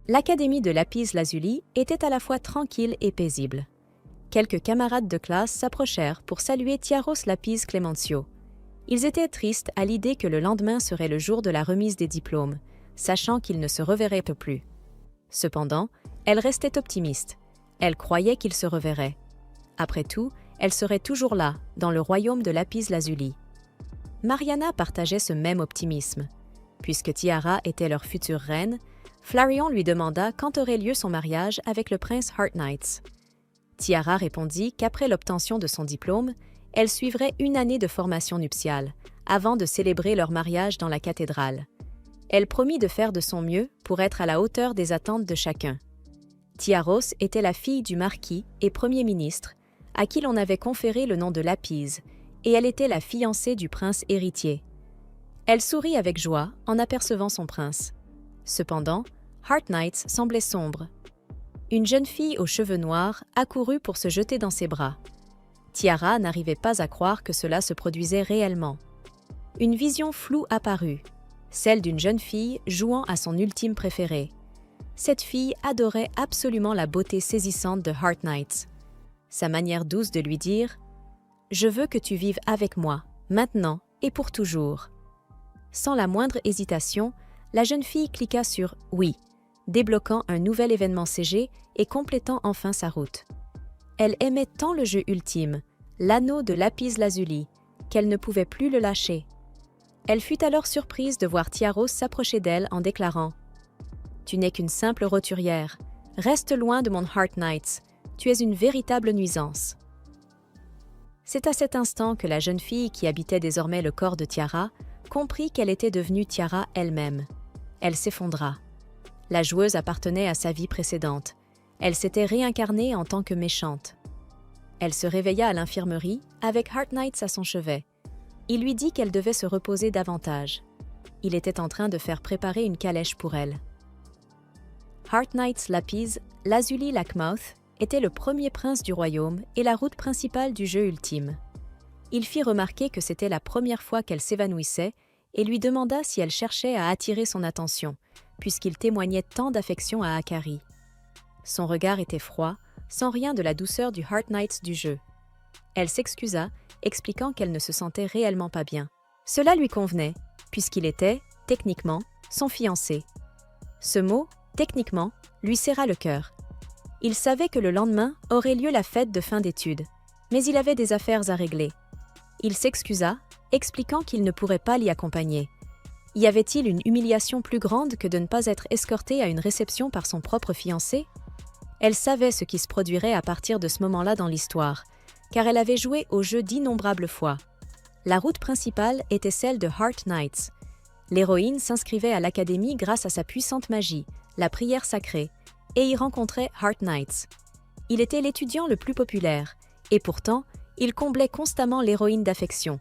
L'académie de Lapis-Lazuli était à la fois tranquille et paisible. Quelques camarades de classe s'approchèrent pour saluer Tiaros Lapis Clemencio. Ils étaient tristes à l'idée que le lendemain serait le jour de la remise des diplômes, sachant qu'ils ne se reverraient plus. Cependant, elle restait optimiste. Elle croyait qu'ils se reverraient. Après tout, elle serait toujours là, dans le royaume de Lapis-Lazuli. Mariana partageait ce même optimisme. Puisque Tiara était leur future reine, Flareon lui demanda quand aurait lieu son mariage avec le prince Heartknights. Tiara répondit qu'après l'obtention de son diplôme, elle suivrait une année de formation nuptiale, avant de célébrer leur mariage dans la cathédrale. Elle promit de faire de son mieux pour être à la hauteur des attentes de chacun. Tiaros était la fille du marquis et premier ministre, à qui l'on avait conféré le nom de Lapis, et elle était la fiancée du prince héritier. Elle sourit avec joie en apercevant son prince. Cependant, Heartknights semblait sombre. Une jeune fille aux cheveux noirs accourut pour se jeter dans ses bras. Tiara n'arrivait pas à croire que cela se produisait réellement. Une vision floue apparut, celle d'une jeune fille jouant à son ultime préféré. Cette fille adorait absolument la beauté saisissante de Heartknights. Sa manière douce de lui dire « Je veux que tu vives avec moi, maintenant et pour toujours ». Sans la moindre hésitation, la jeune fille cliqua sur « Oui », débloquant un nouvel événement CG et complétant enfin sa route. Elle aimait tant le jeu ultime, l'anneau de Lapis-Lazuli, qu'elle ne pouvait plus le lâcher. Elle fut alors surprise de voir Tiaros s'approcher d'elle en déclarant « Tu n'es qu'une simple roturière. Reste loin de mon Heartknights. Tu es une véritable nuisance. » C'est à cet instant que la jeune fille qui habitait désormais le corps de Tiara comprit qu'elle était devenue Tiara elle-même. Elle s'effondra. La joueuse appartenait à sa vie précédente. Elle s'était réincarnée en tant que méchante. Elle se réveilla à l'infirmerie avec Heartknights à son chevet. Il lui dit qu'elle devait se reposer davantage. Il était en train de faire préparer une calèche pour elle. Heartknights Lapis, Lazuli Lackmouth, était le premier prince du royaume et la route principale du jeu ultime. Il fit remarquer que c'était la première fois qu'elle s'évanouissait et lui demanda si elle cherchait à attirer son attention, puisqu'il témoignait tant d'affection à Akari. Son regard était froid, sans rien de la douceur du Heartknights du jeu. Elle s'excusa, expliquant qu'elle ne se sentait réellement pas bien. Cela lui convenait, puisqu'il était, techniquement, son fiancé. Ce mot, techniquement, lui serra le cœur. Il savait que le lendemain aurait lieu la fête de fin d'études, mais il avait des affaires à régler. Il s'excusa, expliquant qu'il ne pourrait pas l'y accompagner. Y avait-il une humiliation plus grande que de ne pas être escortée à une réception par son propre fiancé? Elle savait ce qui se produirait à partir de ce moment-là dans l'histoire, car elle avait joué au jeu d'innombrables fois. La route principale était celle de Heartknights. L'héroïne s'inscrivait à l'académie grâce à sa puissante magie, la prière sacrée, et y rencontrait Heartknights. Il était l'étudiant le plus populaire, et pourtant, il comblait constamment l'héroïne d'affection,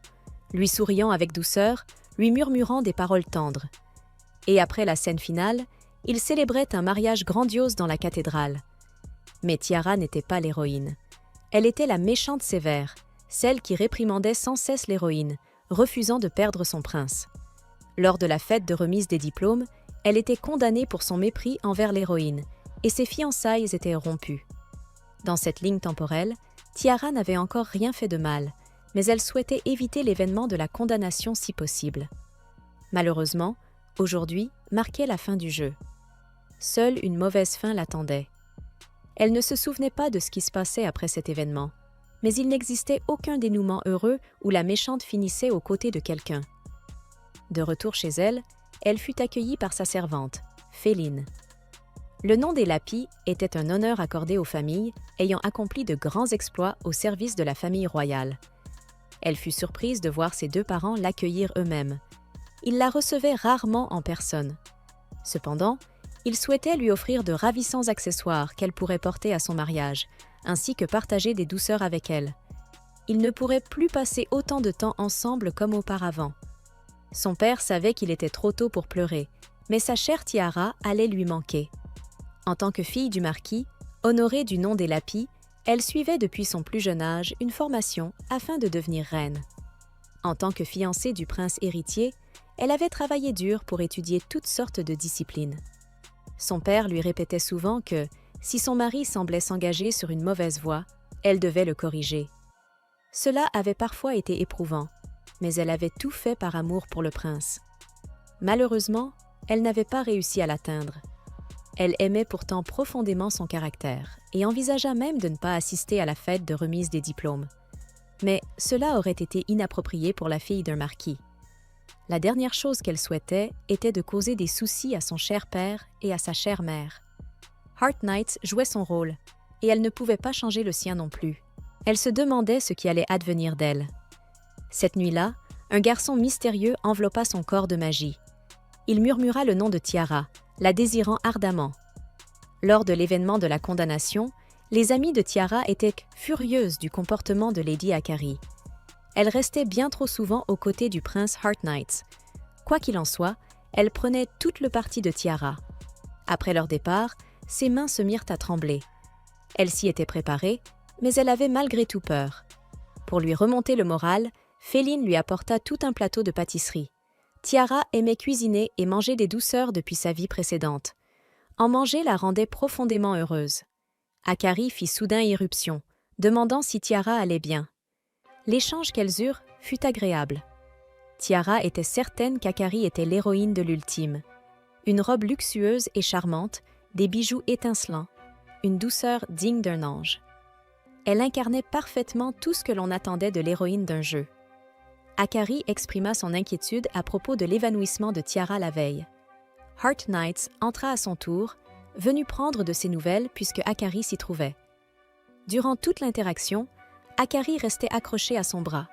lui souriant avec douceur, lui murmurant des paroles tendres. Et après la scène finale, il célébrait un mariage grandiose dans la cathédrale. Mais Tiara n'était pas l'héroïne. Elle était la méchante sévère, celle qui réprimandait sans cesse l'héroïne, refusant de perdre son prince. Lors de la fête de remise des diplômes, elle était condamnée pour son mépris envers l'héroïne, et ses fiançailles étaient rompues. Dans cette ligne temporelle, Tiara n'avait encore rien fait de mal, mais elle souhaitait éviter l'événement de la condamnation si possible. Malheureusement, aujourd'hui marquait la fin du jeu. Seule une mauvaise fin l'attendait. Elle ne se souvenait pas de ce qui se passait après cet événement, mais il n'existait aucun dénouement heureux où la méchante finissait aux côtés de quelqu'un. De retour chez elle, elle fut accueillie par sa servante, Féline. Le nom des Lapis était un honneur accordé aux familles ayant accompli de grands exploits au service de la famille royale. Elle fut surprise de voir ses deux parents l'accueillir eux-mêmes. Ils la recevaient rarement en personne. Cependant, ils souhaitaient lui offrir de ravissants accessoires qu'elle pourrait porter à son mariage, ainsi que partager des douceurs avec elle. Ils ne pourraient plus passer autant de temps ensemble comme auparavant. Son père savait qu'il était trop tôt pour pleurer, mais sa chère Tiara allait lui manquer. En tant que fille du marquis, honorée du nom des Lapis, elle suivait depuis son plus jeune âge une formation afin de devenir reine. En tant que fiancée du prince héritier, elle avait travaillé dur pour étudier toutes sortes de disciplines. Son père lui répétait souvent que, si son mari semblait s'engager sur une mauvaise voie, elle devait le corriger. Cela avait parfois été éprouvant, mais elle avait tout fait par amour pour le prince. Malheureusement, elle n'avait pas réussi à l'atteindre. Elle aimait pourtant profondément son caractère et envisagea même de ne pas assister à la fête de remise des diplômes. Mais cela aurait été inapproprié pour la fille d'un marquis. La dernière chose qu'elle souhaitait était de causer des soucis à son cher père et à sa chère mère. Heart Knights jouait son rôle, et elle ne pouvait pas changer le sien non plus. Elle se demandait ce qui allait advenir d'elle. Cette nuit-là, un garçon mystérieux enveloppa son corps de magie. Il murmura le nom de Tiara, la désirant ardemment. Lors de l'événement de la condamnation, les amies de Tiara étaient furieuses du comportement de Lady Akari. Elle restait bien trop souvent aux côtés du prince Heart Knights. Quoi qu'il en soit, elle prenait toute le parti de Tiara. Après leur départ, ses mains se mirent à trembler. Elle s'y était préparée, mais elle avait malgré tout peur. Pour lui remonter le moral, Féline lui apporta tout un plateau de pâtisserie. Tiara aimait cuisiner et manger des douceurs depuis sa vie précédente. En manger la rendait profondément heureuse. Akari fit soudain irruption, demandant si Tiara allait bien. L'échange qu'elles eurent fut agréable. Tiara était certaine qu'Akari était l'héroïne de l'ultime. Une robe luxueuse et charmante, des bijoux étincelants, une douceur digne d'un ange. Elle incarnait parfaitement tout ce que l'on attendait de l'héroïne d'un jeu. Akari exprima son inquiétude à propos de l'évanouissement de Tiara la veille. Heart Knights entra à son tour, venu prendre de ses nouvelles puisque Akari s'y trouvait. Durant toute l'interaction, Akari restait accrochée à son bras.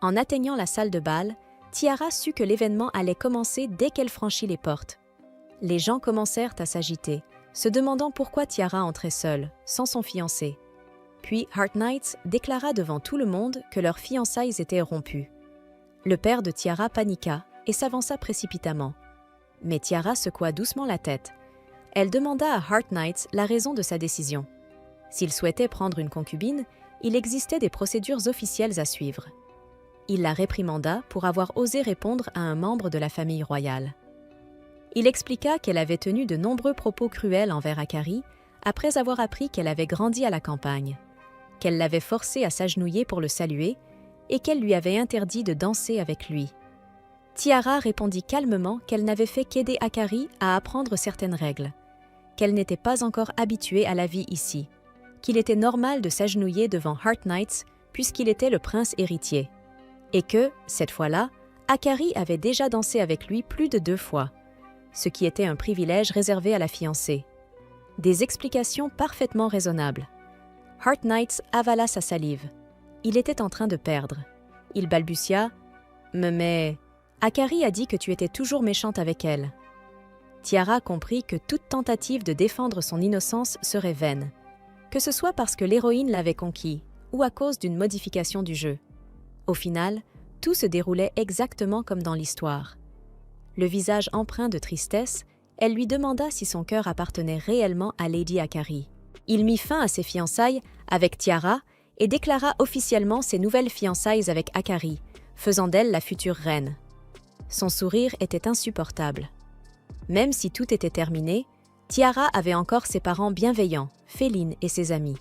En atteignant la salle de bal, Tiara sut que l'événement allait commencer dès qu'elle franchit les portes. Les gens commencèrent à s'agiter, se demandant pourquoi Tiara entrait seule, sans son fiancé. Puis Heart Knights déclara devant tout le monde que leurs fiançailles étaient rompues. Le père de Tiara paniqua et s'avança précipitamment. Mais Tiara secoua doucement la tête. Elle demanda à Heart Knights la raison de sa décision. S'il souhaitait prendre une concubine, il existait des procédures officielles à suivre. Il la réprimanda pour avoir osé répondre à un membre de la famille royale. Il expliqua qu'elle avait tenu de nombreux propos cruels envers Akari après avoir appris qu'elle avait grandi à la campagne, qu'elle l'avait forcé à s'agenouiller pour le saluer et qu'elle lui avait interdit de danser avec lui. Tiara répondit calmement qu'elle n'avait fait qu'aider Akari à apprendre certaines règles, qu'elle n'était pas encore habituée à la vie ici, qu'il était normal de s'agenouiller devant Heart Knights puisqu'il était le prince héritier, et que, cette fois-là, Akari avait déjà dansé avec lui plus de 2 fois, ce qui était un privilège réservé à la fiancée. Des explications parfaitement raisonnables. Heart Knights avala sa salive. Il était en train de perdre. Il balbutia « Mais Akari a dit que tu étais toujours méchante avec elle. » Tiara comprit que toute tentative de défendre son innocence serait vaine, que ce soit parce que l'héroïne l'avait conquis ou à cause d'une modification du jeu. Au final, tout se déroulait exactement comme dans l'histoire. Le visage empreint de tristesse, elle lui demanda si son cœur appartenait réellement à Lady Akari. Il mit fin à ses fiançailles avec Tiara et déclara officiellement ses nouvelles fiançailles avec Akari, faisant d'elle la future reine. Son sourire était insupportable. Même si tout était terminé, Tiara avait encore ses parents bienveillants, Féline et ses amis.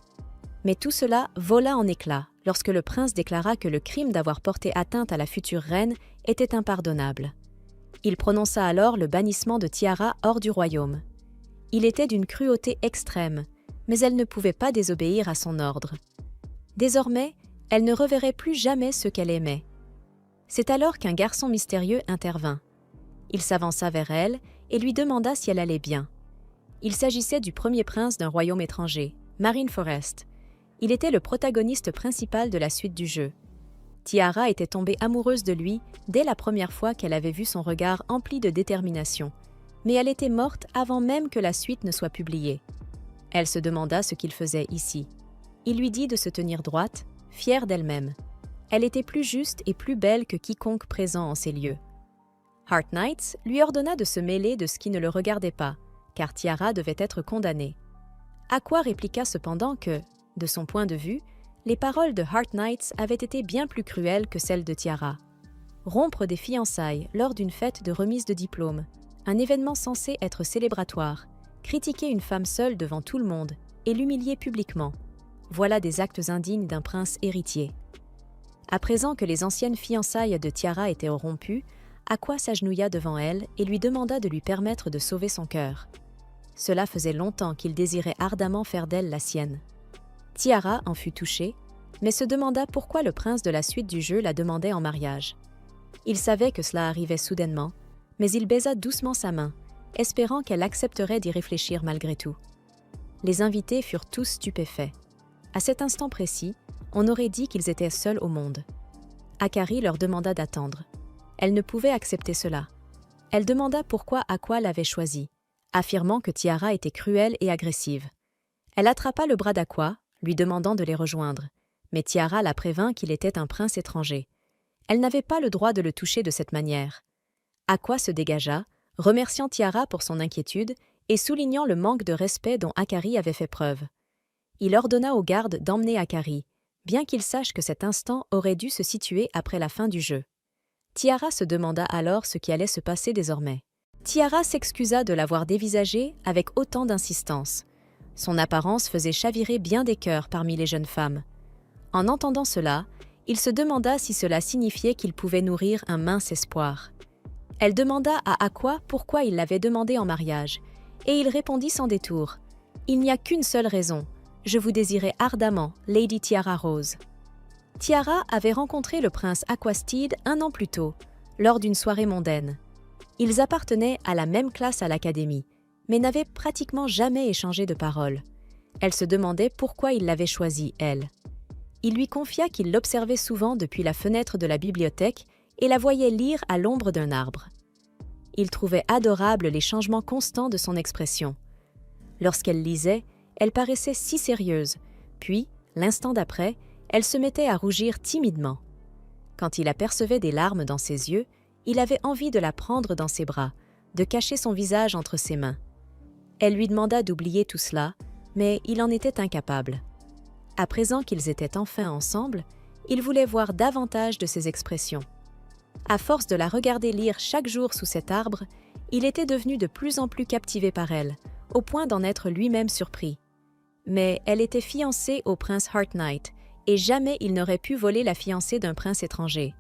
Mais tout cela vola en éclats lorsque le prince déclara que le crime d'avoir porté atteinte à la future reine était impardonnable. Il prononça alors le bannissement de Tiara hors du royaume. Il était d'une cruauté extrême, mais elle ne pouvait pas désobéir à son ordre. Désormais, elle ne reverrait plus jamais ceux qu'elle aimait. C'est alors qu'un garçon mystérieux intervint. Il s'avança vers elle et lui demanda si elle allait bien. Il s'agissait du premier prince d'un royaume étranger, Marine Forest. Il était le protagoniste principal de la suite du jeu. Tiara était tombée amoureuse de lui dès la première fois qu'elle avait vu son regard empli de détermination, mais elle était morte avant même que la suite ne soit publiée. Elle se demanda ce qu'il faisait ici. Il lui dit de se tenir droite, fière d'elle-même. Elle était plus juste et plus belle que quiconque présent en ces lieux. Heart Knights lui ordonna de se mêler de ce qui ne le regardait pas, car Tiara devait être condamnée. Aqua répliqua cependant que, de son point de vue, les paroles de Heart Knights avaient été bien plus cruelles que celles de Tiara. Rompre des fiançailles lors d'une fête de remise de diplôme, un événement censé être célébratoire, Critiquer une femme seule devant tout le monde et l'humilier publiquement, voilà des actes indignes d'un prince héritier. À présent que les anciennes fiançailles de Tiara étaient rompues, Aqua s'agenouilla devant elle et lui demanda de lui permettre de sauver son cœur. Cela faisait longtemps qu'il désirait ardemment faire d'elle la sienne. Tiara en fut touchée, mais se demanda pourquoi le prince de la suite du jeu la demandait en mariage. Il savait que cela arrivait soudainement, mais il baisa doucement sa main, espérant qu'elle accepterait d'y réfléchir malgré tout. Les invités furent tous stupéfaits. À cet instant précis, on aurait dit qu'ils étaient seuls au monde. Akari leur demanda d'attendre. Elle ne pouvait accepter cela. Elle demanda pourquoi Aqua l'avait choisie, affirmant que Tiara était cruelle et agressive. Elle attrapa le bras d'Aqua, lui demandant de les rejoindre, mais Tiara la prévint qu'il était un prince étranger. Elle n'avait pas le droit de le toucher de cette manière. Aqua se dégagea, remerciant Tiara pour son inquiétude et soulignant le manque de respect dont Akari avait fait preuve. Il ordonna aux gardes d'emmener Akari, bien qu'il sache que cet instant aurait dû se situer après la fin du jeu. Tiara se demanda alors ce qui allait se passer désormais. Tiara s'excusa de l'avoir dévisagé avec autant d'insistance. Son apparence faisait chavirer bien des cœurs parmi les jeunes femmes. En entendant cela, il se demanda si cela signifiait qu'il pouvait nourrir un mince espoir. Elle demanda à Aqua pourquoi il l'avait demandé en mariage, et il répondit sans détour « Il n'y a qu'une seule raison, je vous désirais ardemment, Lady Tiara Rose ». Tiara avait rencontré le prince Aquastide un an plus tôt, lors d'une soirée mondaine. Ils appartenaient à la même classe à l'académie, mais n'avaient pratiquement jamais échangé de paroles. Elle se demandait pourquoi il l'avait choisie, elle. Il lui confia qu'il l'observait souvent depuis la fenêtre de la bibliothèque et la voyait lire à l'ombre d'un arbre. Il trouvait adorables les changements constants de son expression. Lorsqu'elle lisait, elle paraissait si sérieuse, puis, l'instant d'après, elle se mettait à rougir timidement. Quand il apercevait des larmes dans ses yeux, il avait envie de la prendre dans ses bras, de cacher son visage entre ses mains. Elle lui demanda d'oublier tout cela, mais il en était incapable. À présent qu'ils étaient enfin ensemble, il voulait voir davantage de ses expressions. À force de la regarder lire chaque jour sous cet arbre, il était devenu de plus en plus captivé par elle, au point d'en être lui-même surpris. Mais elle était fiancée au prince Heartknight, et jamais il n'aurait pu voler la fiancée d'un prince étranger.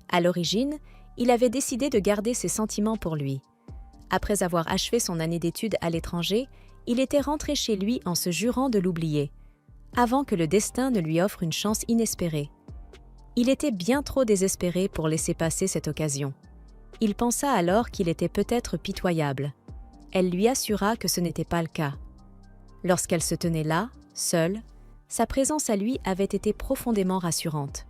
À l'origine, il avait décidé de garder ses sentiments pour lui. Après avoir achevé son année d'études à l'étranger, il était rentré chez lui en se jurant de l'oublier, avant que le destin ne lui offre une chance inespérée. Il était bien trop désespéré pour laisser passer cette occasion. Il pensa alors qu'il était peut-être pitoyable. Elle lui assura que ce n'était pas le cas. Lorsqu'elle se tenait là, seule, sa présence à lui avait été profondément rassurante.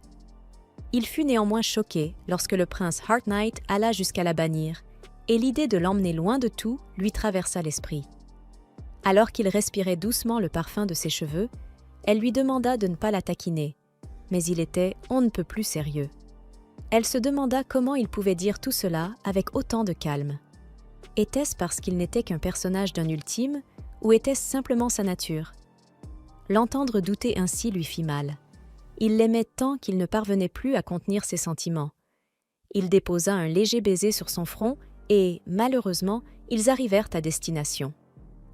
Il fut néanmoins choqué lorsque le prince Heartknight alla jusqu'à la bannir, et l'idée de l'emmener loin de tout lui traversa l'esprit. Alors qu'il respirait doucement le parfum de ses cheveux, elle lui demanda de ne pas la taquiner, mais il était on ne peut plus sérieux. Elle se demanda comment il pouvait dire tout cela avec autant de calme. Était-ce parce qu'il n'était qu'un personnage d'un ultime, ou était-ce simplement sa nature? L'entendre douter ainsi lui fit mal. Il l'aimait tant qu'il ne parvenait plus à contenir ses sentiments. Il déposa un léger baiser sur son front et, malheureusement, ils arrivèrent à destination.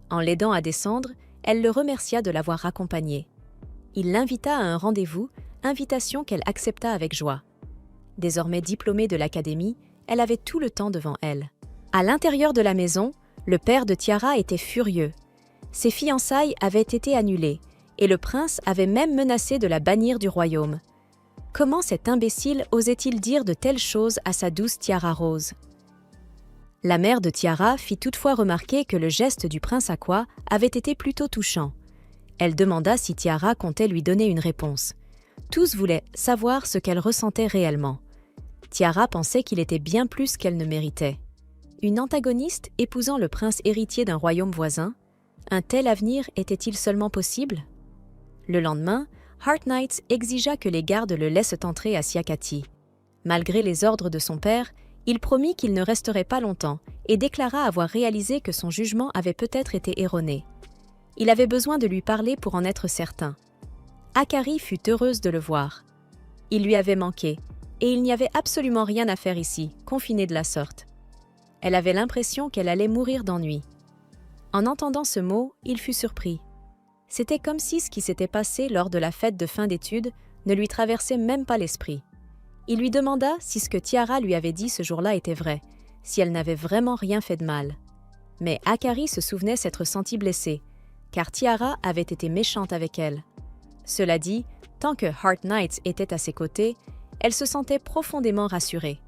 En l'aidant à descendre, elle le remercia de l'avoir accompagné. Il l'invita à un rendez-vous, invitation qu'elle accepta avec joie. Désormais diplômée de l'académie, elle avait tout le temps devant elle. À l'intérieur de la maison, le père de Tiara était furieux. Ses fiançailles avaient été annulées, et le prince avait même menacé de la bannir du royaume. Comment cet imbécile osait-il dire de telles choses à sa douce Tiara Rose? La mère de Tiara fit toutefois remarquer que le geste du prince Aqua avait été plutôt touchant. Elle demanda si Tiara comptait lui donner une réponse. Tous voulaient savoir ce qu'elle ressentait réellement. Tiara pensait qu'il était bien plus qu'elle ne méritait. Une antagoniste épousant le prince héritier d'un royaume voisin? Un tel avenir était-il seulement possible? Le lendemain, Heartknight exigea que les gardes le laissent entrer à Siakati. Malgré les ordres de son père, il promit qu'il ne resterait pas longtemps et déclara avoir réalisé que son jugement avait peut-être été erroné. Il avait besoin de lui parler pour en être certain. Akari fut heureuse de le voir. Il lui avait manqué, et il n'y avait absolument rien à faire ici, confinée de la sorte. Elle avait l'impression qu'elle allait mourir d'ennui. En entendant ce mot, il fut surpris. C'était comme si ce qui s'était passé lors de la fête de fin d'études ne lui traversait même pas l'esprit. Il lui demanda si ce que Tiara lui avait dit ce jour-là était vrai, si elle n'avait vraiment rien fait de mal. Mais Akari se souvenait s'être sentie blessée, car Tiara avait été méchante avec elle. Cela dit, tant que Heart Knights était à ses côtés, elle se sentait profondément rassurée.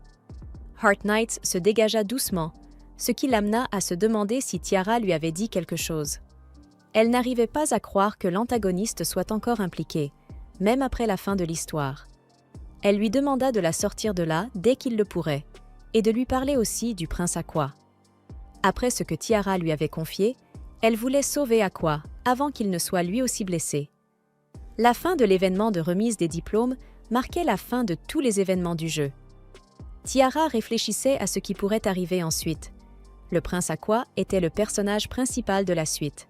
Heart Knights se dégagea doucement, ce qui l'amena à se demander si Tiara lui avait dit quelque chose. Elle n'arrivait pas à croire que l'antagoniste soit encore impliqué, même après la fin de l'histoire. Elle lui demanda de la sortir de là dès qu'il le pourrait, et de lui parler aussi du prince Aqua. Après ce que Tiara lui avait confié, elle voulait sauver Aqua avant qu'il ne soit lui aussi blessé. La fin de l'événement de remise des diplômes marquait la fin de tous les événements du jeu. Tiara réfléchissait à ce qui pourrait arriver ensuite. Le prince Aqua était le personnage principal de la suite.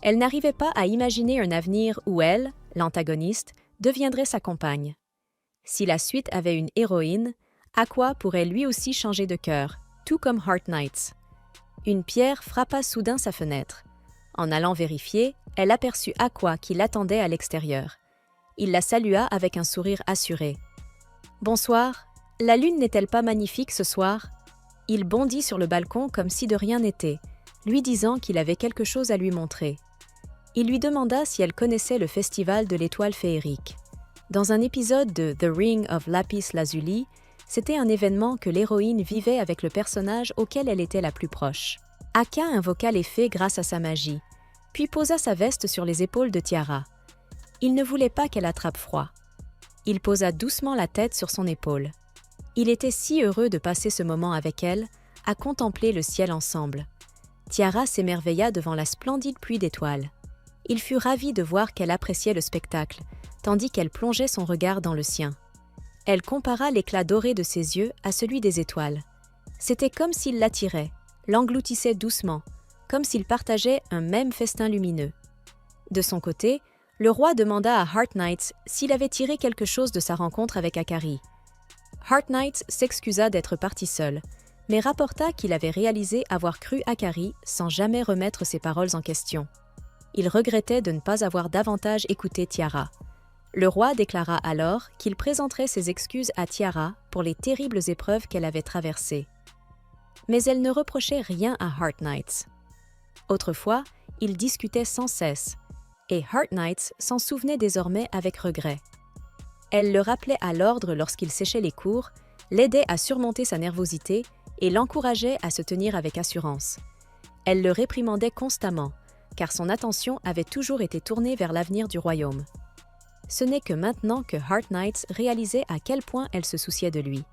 Elle n'arrivait pas à imaginer un avenir où elle, l'antagoniste, deviendrait sa compagne. Si la suite avait une héroïne, Aqua pourrait lui aussi changer de cœur, tout comme Heart Knights. Une pierre frappa soudain sa fenêtre. En allant vérifier, elle aperçut Aqua qui l'attendait à l'extérieur. Il la salua avec un sourire assuré. « Bonsoir, la lune n'est-elle pas magnifique ce soir ?» Il bondit sur le balcon comme si de rien n'était, lui disant qu'il avait quelque chose à lui montrer. Il lui demanda si elle connaissait le festival de l'étoile féerique. Dans un épisode de The Ring of Lapis Lazuli, c'était un événement que l'héroïne vivait avec le personnage auquel elle était la plus proche. Akka invoqua les fées grâce à sa magie, puis posa sa veste sur les épaules de Tiara. Il ne voulait pas qu'elle attrape froid. Il posa doucement la tête sur son épaule. Il était si heureux de passer ce moment avec elle, à contempler le ciel ensemble. Tiara s'émerveilla devant la splendide pluie d'étoiles. Il fut ravi de voir qu'elle appréciait le spectacle, tandis qu'elle plongeait son regard dans le sien. Elle compara l'éclat doré de ses yeux à celui des étoiles. C'était comme s'il l'attirait, l'engloutissait doucement, comme s'ils partageaient un même festin lumineux. De son côté, le roi demanda à Heart Knights s'il avait tiré quelque chose de sa rencontre avec Akari. Heart Knights s'excusa d'être parti seul, mais rapporta qu'il avait réalisé avoir cru Akari sans jamais remettre ses paroles en question. Il regrettait de ne pas avoir davantage écouté Tiara. Le roi déclara alors qu'il présenterait ses excuses à Tiara pour les terribles épreuves qu'elle avait traversées. Mais elle ne reprochait rien à Heart Knights. Autrefois, ils discutaient sans cesse, et Heart Knights s'en souvenait désormais avec regret. Elle le rappelait à l'ordre lorsqu'il séchait les cours, l'aidait à surmonter sa nervosité et l'encourageait à se tenir avec assurance. Elle le réprimandait constamment, car son attention avait toujours été tournée vers l'avenir du royaume. Ce n'est que maintenant que Heart Knights réalisait à quel point elle se souciait de lui.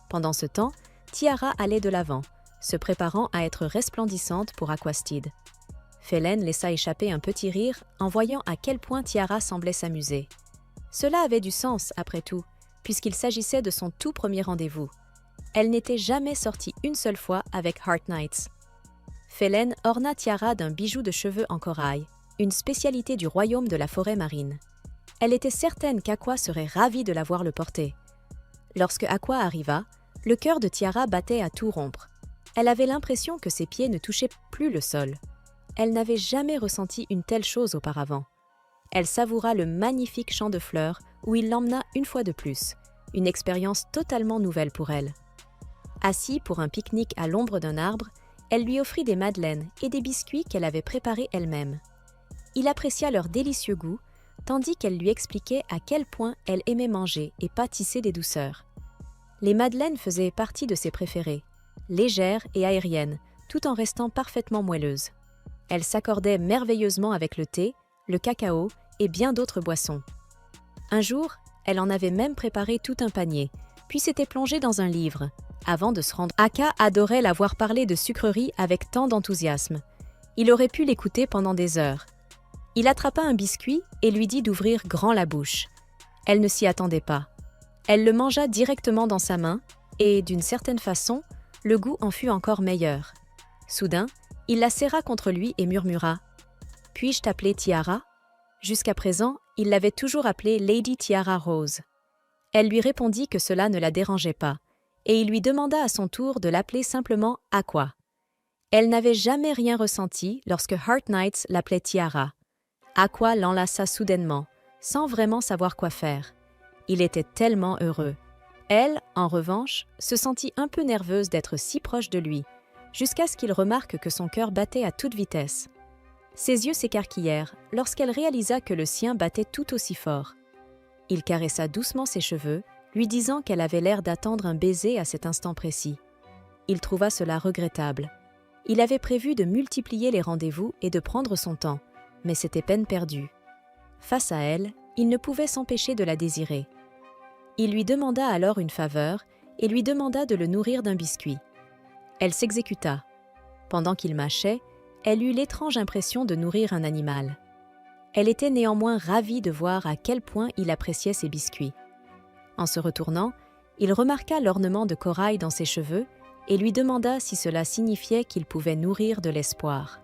Pendant ce temps, Tiara allait de l'avant, se préparant à être resplendissante pour Aquastide. Felen laissa échapper un petit rire en voyant à quel point Tiara semblait s'amuser. Cela avait du sens, après tout, puisqu'il s'agissait de son tout premier rendez-vous. Elle n'était jamais sortie une seule fois avec Heart Knights. Felen orna Tiara d'un bijou de cheveux en corail, une spécialité du royaume de la forêt marine. Elle était certaine qu'Aqua serait ravie de la voir le porter. Lorsque Aqua arriva, le cœur de Tiara battait à tout rompre. Elle avait l'impression que ses pieds ne touchaient plus le sol. Elle n'avait jamais ressenti une telle chose auparavant. Elle savoura le magnifique champ de fleurs où il l'emmena une fois de plus, une expérience totalement nouvelle pour elle. Assis pour un pique-nique à l'ombre d'un arbre, elle lui offrit des madeleines et des biscuits qu'elle avait préparés elle-même. Il apprécia leur délicieux goût, tandis qu'elle lui expliquait à quel point elle aimait manger et pâtisser des douceurs. Les madeleines faisaient partie de ses préférées, légères et aériennes, tout en restant parfaitement moelleuses. Elles s'accordaient merveilleusement avec le thé, le cacao et bien d'autres boissons. Un jour, elle en avait même préparé tout un panier, puis s'était plongée dans un livre, avant de se rendre. Akka adorait la voir parler de sucreries avec tant d'enthousiasme. Il aurait pu l'écouter pendant des heures. Il attrapa un biscuit et lui dit d'ouvrir grand la bouche. Elle ne s'y attendait pas. Elle le mangea directement dans sa main et, d'une certaine façon, le goût en fut encore meilleur. Soudain, il la serra contre lui et murmura « Puis-je t'appeler Tiara ?» Jusqu'à présent, il l'avait toujours appelée Lady Tiara Rose. Elle lui répondit que cela ne la dérangeait pas, et il lui demanda à son tour de l'appeler simplement Aqua. Elle n'avait jamais rien ressenti lorsque Heart Knights l'appelait Tiara. Aqua l'enlaça soudainement, sans vraiment savoir quoi faire. Il était tellement heureux. Elle, en revanche, se sentit un peu nerveuse d'être si proche de lui, jusqu'à ce qu'il remarque que son cœur battait à toute vitesse. Ses yeux s'écarquillèrent lorsqu'elle réalisa que le sien battait tout aussi fort. Il caressa doucement ses cheveux, lui disant qu'elle avait l'air d'attendre un baiser à cet instant précis. Il trouva cela regrettable. Il avait prévu de multiplier les rendez-vous et de prendre son temps, mais c'était peine perdue. Face à elle, il ne pouvait s'empêcher de la désirer. Il lui demanda alors une faveur et lui demanda de le nourrir d'un biscuit. Elle s'exécuta. Pendant qu'il mâchait, elle eut l'étrange impression de nourrir un animal. Elle était néanmoins ravie de voir à quel point il appréciait ses biscuits. En se retournant, il remarqua l'ornement de corail dans ses cheveux et lui demanda si cela signifiait qu'il pouvait nourrir de l'espoir.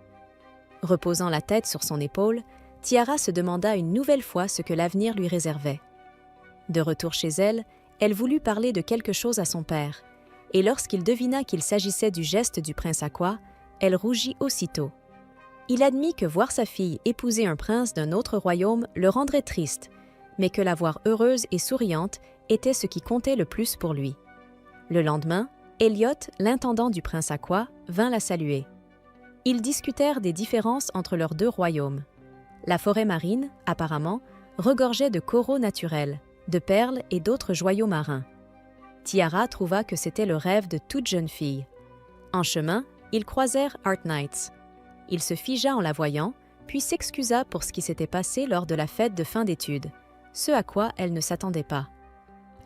Reposant la tête sur son épaule, Tiara se demanda une nouvelle fois ce que l'avenir lui réservait. De retour chez elle, elle voulut parler de quelque chose à son père, et lorsqu'il devina qu'il s'agissait du geste du prince Aqua, elle rougit aussitôt. Il admit que voir sa fille épouser un prince d'un autre royaume le rendrait triste, mais que la voir heureuse et souriante était ce qui comptait le plus pour lui. Le lendemain, Elliot, l'intendant du prince Aqua, vint la saluer. Ils discutèrent des différences entre leurs deux royaumes. La forêt marine, apparemment, regorgeait de coraux naturels, de perles et d'autres joyaux marins. Tiara trouva que c'était le rêve de toute jeune fille. En chemin, ils croisèrent Heart Knights. Il se figea en la voyant, puis s'excusa pour ce qui s'était passé lors de la fête de fin d'études, ce à quoi elle ne s'attendait pas.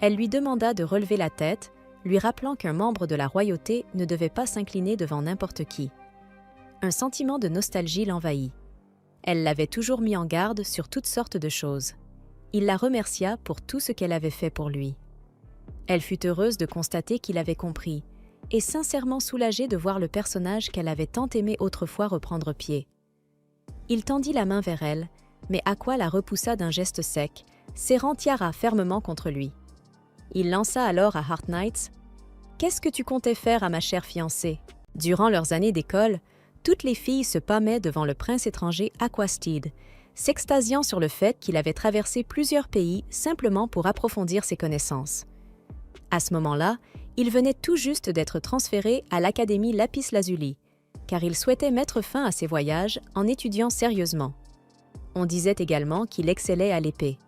Elle lui demanda de relever la tête, lui rappelant qu'un membre de la royauté ne devait pas s'incliner devant n'importe qui. Un sentiment de nostalgie l'envahit. Elle l'avait toujours mis en garde sur toutes sortes de choses. Il la remercia pour tout ce qu'elle avait fait pour lui. Elle fut heureuse de constater qu'il avait compris, et sincèrement soulagée de voir le personnage qu'elle avait tant aimé autrefois reprendre pied. Il tendit la main vers elle, mais Aqua la repoussa d'un geste sec, serrant Tiara fermement contre lui. Il lança alors à Heart Knights « Qu'est-ce que tu comptais faire à ma chère fiancée ?» Durant leurs années d'école, toutes les filles se pâmaient devant le prince étranger Aquasteed, s'extasiant sur le fait qu'il avait traversé plusieurs pays simplement pour approfondir ses connaissances. À ce moment-là, il venait tout juste d'être transféré à l'Académie Lapis Lazuli, car il souhaitait mettre fin à ses voyages en étudiant sérieusement. On disait également qu'il excellait à l'épée.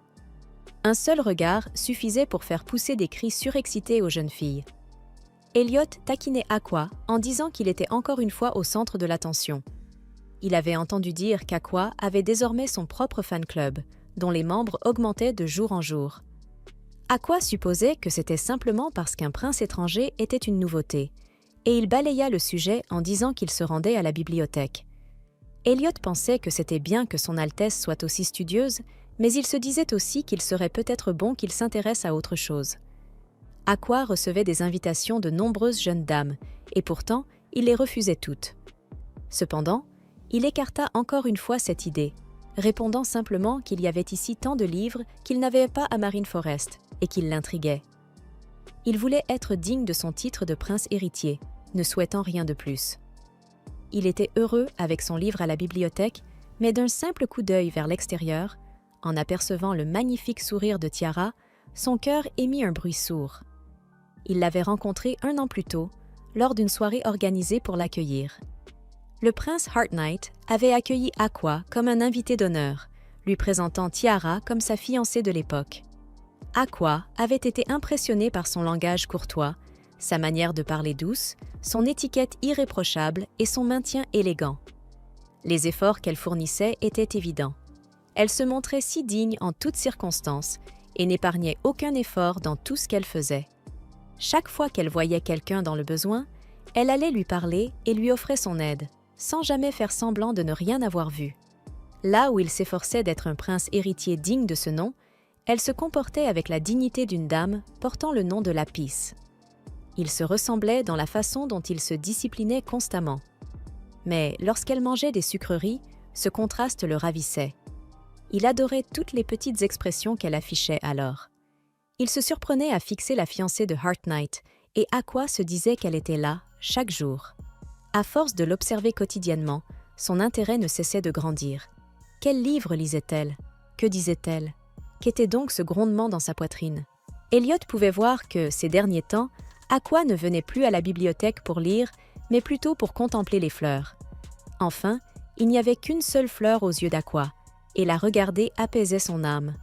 Un seul regard suffisait pour faire pousser des cris surexcités aux jeunes filles. Elliot taquinait Aqua en disant qu'il était encore une fois au centre de l'attention. Il avait entendu dire qu'Aqua avait désormais son propre fan club, dont les membres augmentaient de jour en jour. Aqua supposait que c'était simplement parce qu'un prince étranger était une nouveauté, et il balaya le sujet en disant qu'il se rendait à la bibliothèque. Elliot pensait que c'était bien que son Altesse soit aussi studieuse, mais il se disait aussi qu'il serait peut-être bon qu'il s'intéresse à autre chose. Aqua recevait des invitations de nombreuses jeunes dames, et pourtant, il les refusait toutes. Cependant, il écarta encore une fois cette idée, répondant simplement qu'il y avait ici tant de livres qu'il n'avait pas à Marineforest et qu'il l'intriguait. Il voulait être digne de son titre de prince héritier, ne souhaitant rien de plus. Il était heureux avec son livre à la bibliothèque, mais d'un simple coup d'œil vers l'extérieur, en apercevant le magnifique sourire de Tiara, son cœur émit un bruit sourd. Il l'avait rencontrée 1 an plus tôt, lors d'une soirée organisée pour l'accueillir. Le prince Heart Knight avait accueilli Aqua comme un invité d'honneur, lui présentant Tiara comme sa fiancée de l'époque. Aqua avait été impressionnée par son langage courtois, sa manière de parler douce, son étiquette irréprochable et son maintien élégant. Les efforts qu'elle fournissait étaient évidents. Elle se montrait si digne en toutes circonstances et n'épargnait aucun effort dans tout ce qu'elle faisait. Chaque fois qu'elle voyait quelqu'un dans le besoin, elle allait lui parler et lui offrait son aide, sans jamais faire semblant de ne rien avoir vu. Là où il s'efforçait d'être un prince héritier digne de ce nom, elle se comportait avec la dignité d'une dame portant le nom de Lapis. Ils se ressemblaient dans la façon dont ils se disciplinaient constamment. Mais lorsqu'elle mangeait des sucreries, ce contraste le ravissait. Il adorait toutes les petites expressions qu'elle affichait alors. Il se surprenait à fixer la fiancée de Heart Knight et Aqua se disait qu'elle était là, chaque jour. À force de l'observer quotidiennement, son intérêt ne cessait de grandir. Quels livres lisait-elle? Que disait-elle? Qu'était donc ce grondement dans sa poitrine? Elliot pouvait voir que, ces derniers temps, Aqua ne venait plus à la bibliothèque pour lire, mais plutôt pour contempler les fleurs. Enfin, il n'y avait qu'une seule fleur aux yeux d'Aqua, et la regarder apaisait son âme.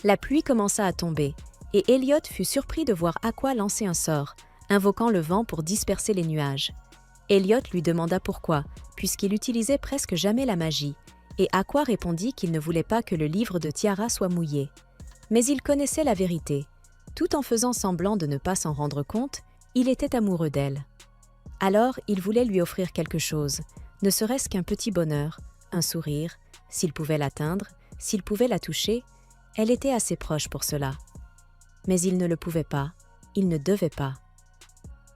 La pluie commença à tomber, et Elliot fut surpris de voir Aqua lancer un sort, invoquant le vent pour disperser les nuages. Elliot lui demanda pourquoi, puisqu'il utilisait presque jamais la magie, et Aqua répondit qu'il ne voulait pas que le livre de Tiara soit mouillé. Mais il connaissait la vérité. Tout en faisant semblant de ne pas s'en rendre compte, il était amoureux d'elle. Alors, il voulait lui offrir quelque chose, ne serait-ce qu'un petit bonheur, un sourire, s'il pouvait l'atteindre, s'il pouvait la toucher, elle était assez proche pour cela. Mais il ne le pouvait pas, il ne devait pas.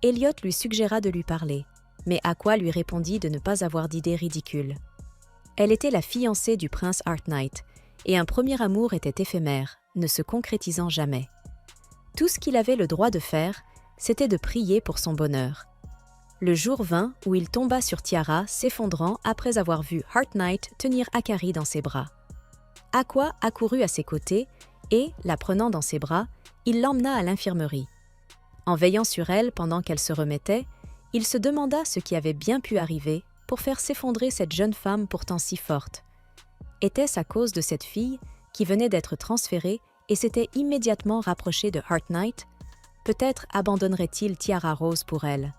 Elliot lui suggéra de lui parler, mais Aqua lui répondit de ne pas avoir d'idées ridicules. Elle était la fiancée du prince Arknight, et un premier amour était éphémère, ne se concrétisant jamais. Tout ce qu'il avait le droit de faire, c'était de prier pour son bonheur. Le jour vint où il tomba sur Tiara, s'effondrant après avoir vu Arknight tenir Akari dans ses bras. Aqua accourut à ses côtés et, la prenant dans ses bras, il l'emmena à l'infirmerie. En veillant sur elle pendant qu'elle se remettait, il se demanda ce qui avait bien pu arriver pour faire s'effondrer cette jeune femme pourtant si forte. Était-ce à cause de cette fille qui venait d'être transférée et s'était immédiatement rapprochée de Arknight? Peut-être abandonnerait-il Tiara Rose pour elle.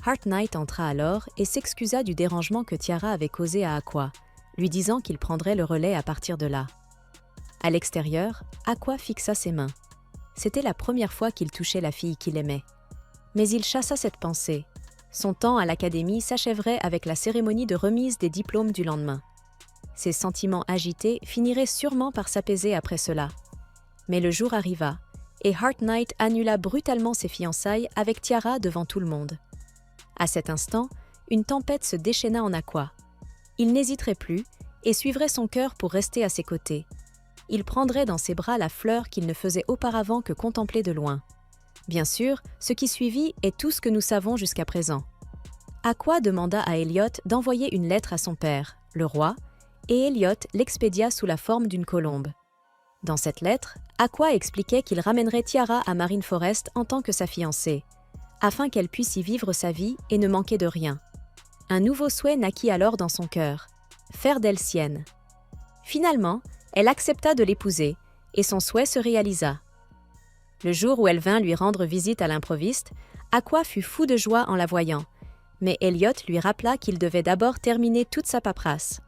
Arknight entra alors et s'excusa du dérangement que Tiara avait causé à Aqua, lui disant qu'il prendrait le relais à partir de là. À l'extérieur, Aqua fixa ses mains. C'était la première fois qu'il touchait la fille qu'il aimait. Mais il chassa cette pensée. Son temps à l'académie s'achèverait avec la cérémonie de remise des diplômes du lendemain. Ses sentiments agités finiraient sûrement par s'apaiser après cela. Mais le jour arriva, et Arknight annula brutalement ses fiançailles avec Tiara devant tout le monde. À cet instant, une tempête se déchaîna en Aqua. Il n'hésiterait plus et suivrait son cœur pour rester à ses côtés. Il prendrait dans ses bras la fleur qu'il ne faisait auparavant que contempler de loin. Bien sûr, ce qui suivit est tout ce que nous savons jusqu'à présent. Aqua demanda à Elliot d'envoyer une lettre à son père, le roi, et Elliot l'expédia sous la forme d'une colombe. Dans cette lettre, Aqua expliquait qu'il ramènerait Tiara à Marine Forest en tant que sa fiancée, afin qu'elle puisse y vivre sa vie et ne manquer de rien. Un nouveau souhait naquit alors dans son cœur, faire d'elle sienne. Finalement, elle accepta de l'épouser, et son souhait se réalisa. Le jour où elle vint lui rendre visite à l'improviste, Aqua fut fou de joie en la voyant, mais Elliot lui rappela qu'il devait d'abord terminer toute sa paperasse.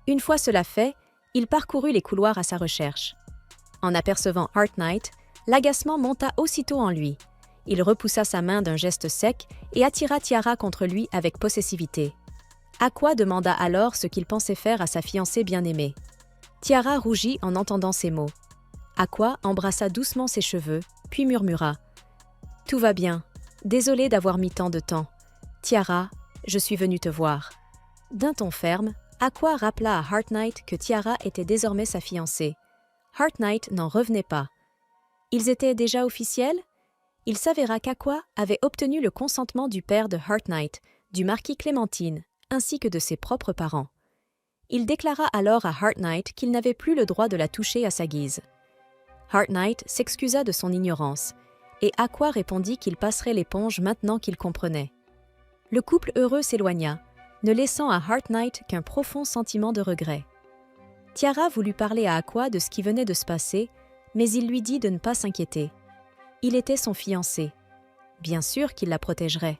Une fois cela fait, il parcourut les couloirs à sa recherche. En apercevant Arknight, l'agacement monta aussitôt en lui. Il repoussa sa main d'un geste sec et attira Tiara contre lui avec possessivité. Aqua demanda alors ce qu'il pensait faire à sa fiancée bien-aimée. Tiara rougit en entendant ces mots. Aqua embrassa doucement ses cheveux, puis murmura « Tout va bien. Désolée d'avoir mis tant de temps. Tiara, je suis venue te voir. » D'un ton ferme, Aqua rappela à Arknight que Tiara était désormais sa fiancée. Arknight n'en revenait pas. Ils étaient déjà officiels? Il s'avéra qu'Aqua avait obtenu le consentement du père de Arknight, du marquis Clémentine, ainsi que de ses propres parents. Il déclara alors à Arknight qu'il n'avait plus le droit de la toucher à sa guise. Arknight s'excusa de son ignorance, et Aqua répondit qu'il passerait l'éponge maintenant qu'il comprenait. Le couple heureux s'éloigna, ne laissant à Arknight qu'un profond sentiment de regret. Tiara voulut parler à Aqua de ce qui venait de se passer, mais il lui dit de ne pas s'inquiéter. Il était son fiancé. Bien sûr qu'il la protégerait.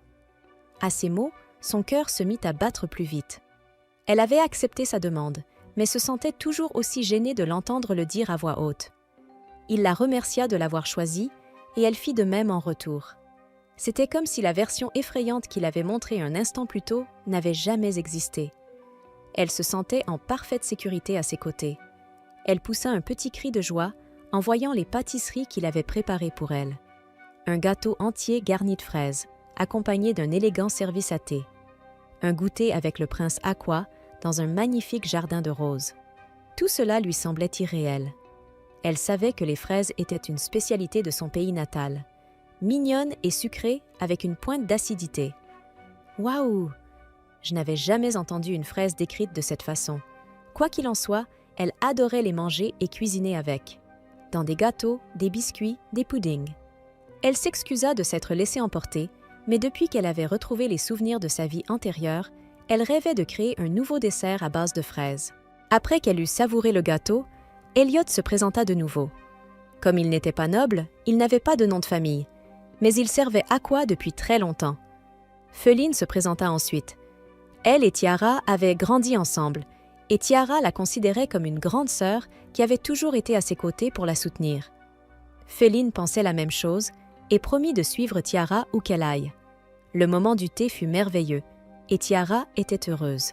À ces mots, son cœur se mit à battre plus vite. Elle avait accepté sa demande, mais se sentait toujours aussi gênée de l'entendre le dire à voix haute. Il la remercia de l'avoir choisie, et elle fit de même en retour. C'était comme si la version effrayante qu'il avait montrée un instant plus tôt n'avait jamais existé. Elle se sentait en parfaite sécurité à ses côtés. Elle poussa un petit cri de joie en voyant les pâtisseries qu'il avait préparées pour elle. Un gâteau entier garni de fraises, accompagné d'un élégant service à thé. Un goûter avec le prince Aqua dans un magnifique jardin de roses. Tout cela lui semblait irréel. Elle savait que les fraises étaient une spécialité de son pays natal, mignonnes et sucrées avec une pointe d'acidité. Waouh! Je n'avais jamais entendu une fraise décrite de cette façon. Quoi qu'il en soit, elle adorait les manger et cuisiner avec. Dans des gâteaux, des biscuits, des puddings. Elle s'excusa de s'être laissée emporter, mais depuis qu'elle avait retrouvé les souvenirs de sa vie antérieure, elle rêvait de créer un nouveau dessert à base de fraises. Après qu'elle eut savouré le gâteau, Elliot se présenta de nouveau. Comme il n'était pas noble, il n'avait pas de nom de famille, mais il servait Aqua depuis très longtemps. Feline se présenta ensuite. Elle et Tiara avaient grandi ensemble, et Tiara la considérait comme une grande sœur qui avait toujours été à ses côtés pour la soutenir. Feline pensait la même chose et promit de suivre Tiara où qu'elle aille. Le moment du thé fut merveilleux, et Tiara était heureuse.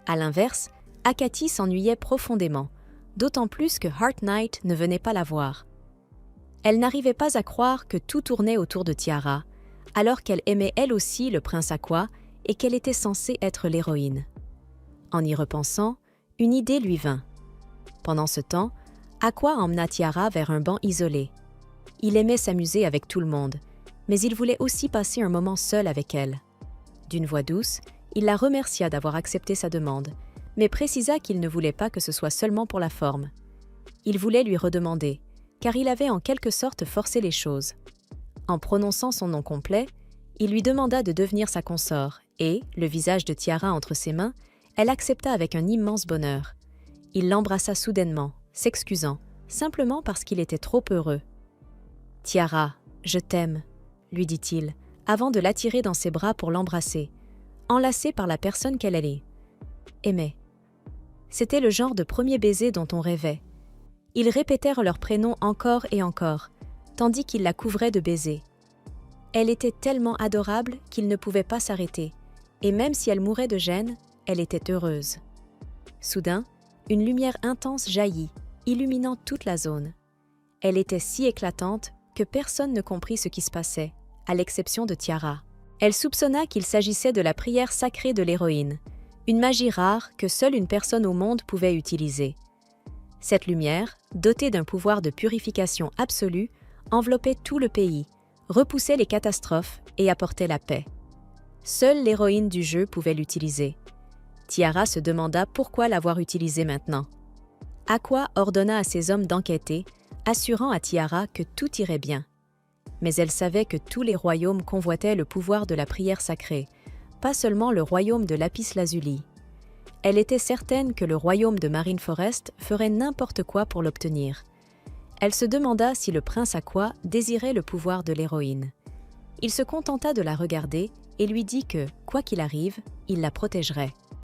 À l'inverse, Akati s'ennuyait profondément, d'autant plus que Heart Knight ne venait pas la voir. Elle n'arrivait pas à croire que tout tournait autour de Tiara, alors qu'elle aimait elle aussi le prince Aqua et qu'elle était censée être l'héroïne. En y repensant, une idée lui vint. Pendant ce temps, Aqua emmena Tiara vers un banc isolé. Il aimait s'amuser avec tout le monde, mais il voulait aussi passer un moment seul avec elle. D'une voix douce, il la remercia d'avoir accepté sa demande, mais précisa qu'il ne voulait pas que ce soit seulement pour la forme. Il voulait lui redemander, car il avait en quelque sorte forcé les choses. En prononçant son nom complet, il lui demanda de devenir sa consort et, le visage de Tiara entre ses mains, elle accepta avec un immense bonheur. Il l'embrassa soudainement, s'excusant, simplement parce qu'il était trop heureux. « Tiara, je t'aime », lui dit-il, avant de l'attirer dans ses bras pour l'embrasser, enlacée par la personne qu'elle allait. Aimait. C'était le genre de premier baiser dont on rêvait. Ils répétèrent leurs prénoms encore et encore, tandis qu'il la couvrait de baisers. Elle était tellement adorable qu'il ne pouvait pas s'arrêter, et même si elle mourait de gêne, elle était heureuse. Soudain, une lumière intense jaillit, illuminant toute la zone. Elle était si éclatante que personne ne comprit ce qui se passait, à l'exception de Tiara. Elle soupçonna qu'il s'agissait de la prière sacrée de l'héroïne, une magie rare que seule une personne au monde pouvait utiliser. Cette lumière, dotée d'un pouvoir de purification absolue, enveloppait tout le pays, repoussait les catastrophes et apportait la paix. Seule l'héroïne du jeu pouvait l'utiliser. Tiara se demanda pourquoi l'avoir utilisée maintenant. Aqua ordonna à ses hommes d'enquêter, assurant à Tiara que tout irait bien. Mais elle savait que tous les royaumes convoitaient le pouvoir de la prière sacrée, pas seulement le royaume de Lapis-Lazuli. Elle était certaine que le royaume de Marine Forest ferait n'importe quoi pour l'obtenir. Elle se demanda si le prince Aqua désirait le pouvoir de l'héroïne. Il se contenta de la regarder et lui dit que, quoi qu'il arrive, il la protégerait.